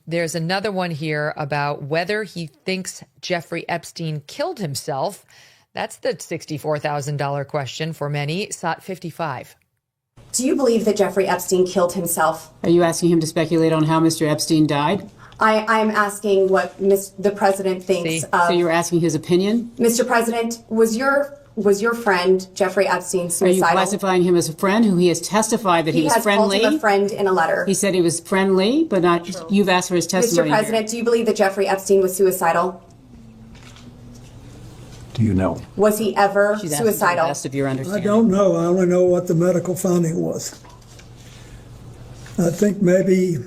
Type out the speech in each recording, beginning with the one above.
There's another one here about whether he thinks Jeffrey Epstein killed himself. That's the $64,000 question for many. SOT 55. Do you believe that Jeffrey Epstein killed himself? Are you asking him to speculate on how Mr. Epstein died? I'm asking what the president thinks of. So you're asking his opinion? Mr. President, was your friend Jeffrey Epstein suicidal? Are you classifying him as a friend who he has testified that he was friendly? He has called him a friend in a letter. He said he was friendly, but not. True. You've asked for his testimony. Mr. President, do you believe that Jeffrey Epstein was suicidal? Do you know? Was he ever suicidal? Best of your understanding. I don't know. I only know what the medical finding was. I think maybe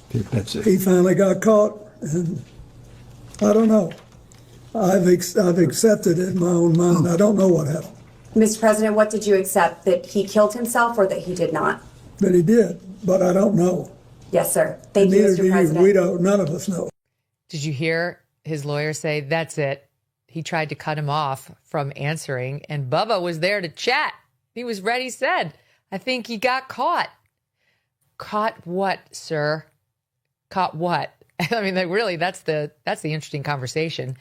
he finally got caught, and I don't know. I've accepted it in my own mind. I don't know what happened. Mr. President, what did you accept? That he killed himself or that he did not? That he did, but I don't know. Yes, sir. Thank you, Mr. President. We don't. None of us know. Did you hear his lawyer say, that's it? He tried to cut him off from answering, and Bubba was there to chat. He was ready, he said. I think he got caught. Caught what, sir? Caught what? I mean, like, really, that's the interesting conversation.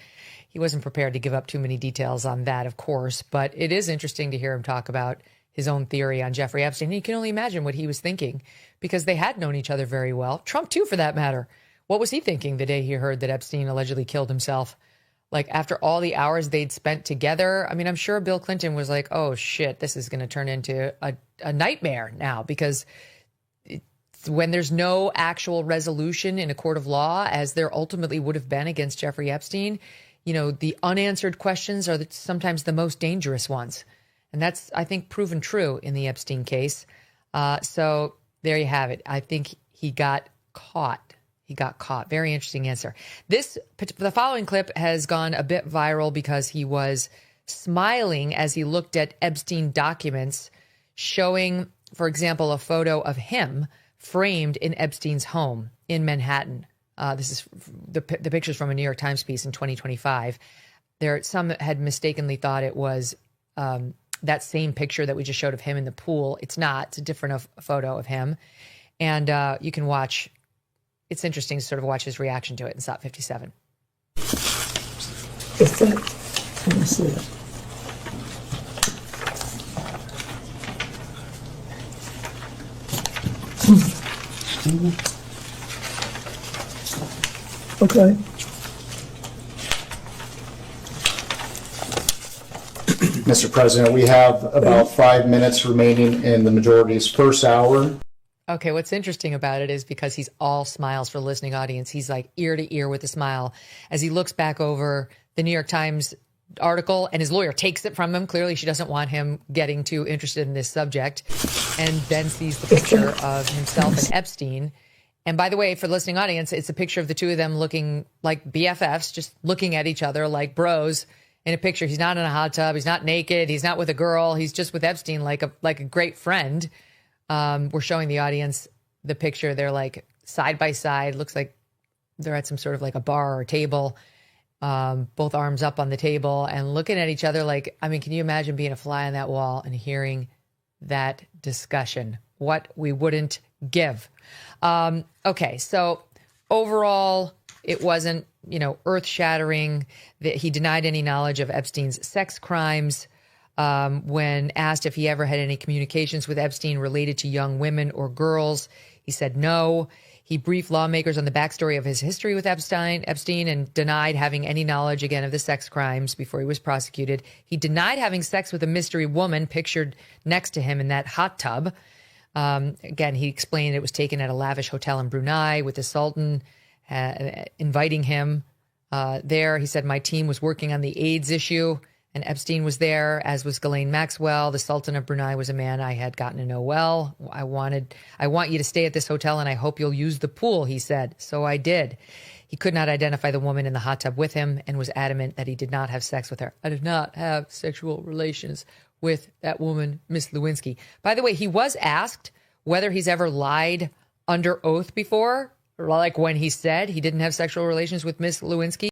He wasn't prepared to give up too many details on that, of course, but it is interesting to hear him talk about his own theory on Jeffrey Epstein. You can only imagine what he was thinking because they had known each other very well. Trump, too, for that matter. What was he thinking the day he heard that Epstein allegedly killed himself? Like, after all the hours they'd spent together, I mean, I'm sure Bill Clinton was like, oh, shit, this is going to turn into a nightmare now, because when there's no actual resolution in a court of law, as there ultimately would have been against Jeffrey Epstein, you know, the unanswered questions are sometimes the most dangerous ones. And that's, I think, proven true in the Epstein case. So there you have it. I think he got caught. He got caught. Very interesting answer. The following clip has gone a bit viral because he was smiling as he looked at Epstein documents showing, for example, a photo of him framed in Epstein's home in Manhattan. This is the pictures from a New York Times piece in 2025. Some had mistakenly thought it was that same picture that we just showed of him in the pool. It's not. It's a different photo of him. And you can watch. It's interesting to sort of watch his reaction to it in SOT 57. Let me see it. Okay. Mr. President, we have about 5 minutes remaining in the majority's first hour. Okay, what's interesting about it is because he's all smiles for the listening audience. He's like ear to ear with a smile as he looks back over the New York Times article, and his lawyer takes it from him. Clearly, she doesn't want him getting too interested in this subject, and then sees the picture of himself and Epstein. And by the way, for the listening audience, it's a picture of the two of them looking like BFFs, just looking at each other like bros in a picture. He's not in a hot tub. He's not naked. He's not with a girl. He's just with Epstein like a great friend. We're showing the audience the picture. They're like side by side. Looks like they're at some sort of like a bar or table, both arms up on the table and looking at each other like, I mean, can you imagine being a fly on that wall and hearing that discussion? What we wouldn't give. Okay, so overall, it wasn't, earth shattering. That he denied any knowledge of Epstein's sex crimes. When asked if he ever had any communications with Epstein related to young women or girls, he said no. He briefed lawmakers on the backstory of his history with Epstein and denied having any knowledge, again, of the sex crimes before he was prosecuted. He denied having sex with a mystery woman pictured next to him in that hot tub. Again, he explained it was taken at a lavish hotel in Brunei with the Sultan inviting him there. He said, my team was working on the AIDS issue, and Epstein was there, as was Ghislaine Maxwell. The Sultan of Brunei was a man I had gotten to know well. I want you to stay at this hotel, and I hope you'll use the pool, he said. So I did. He could not identify the woman in the hot tub with him and was adamant that he did not have sex with her. I did not have sexual relations with that woman, Miss Lewinsky. By the way, he was asked whether he's ever lied under oath before, like when he said he didn't have sexual relations with Miss Lewinsky.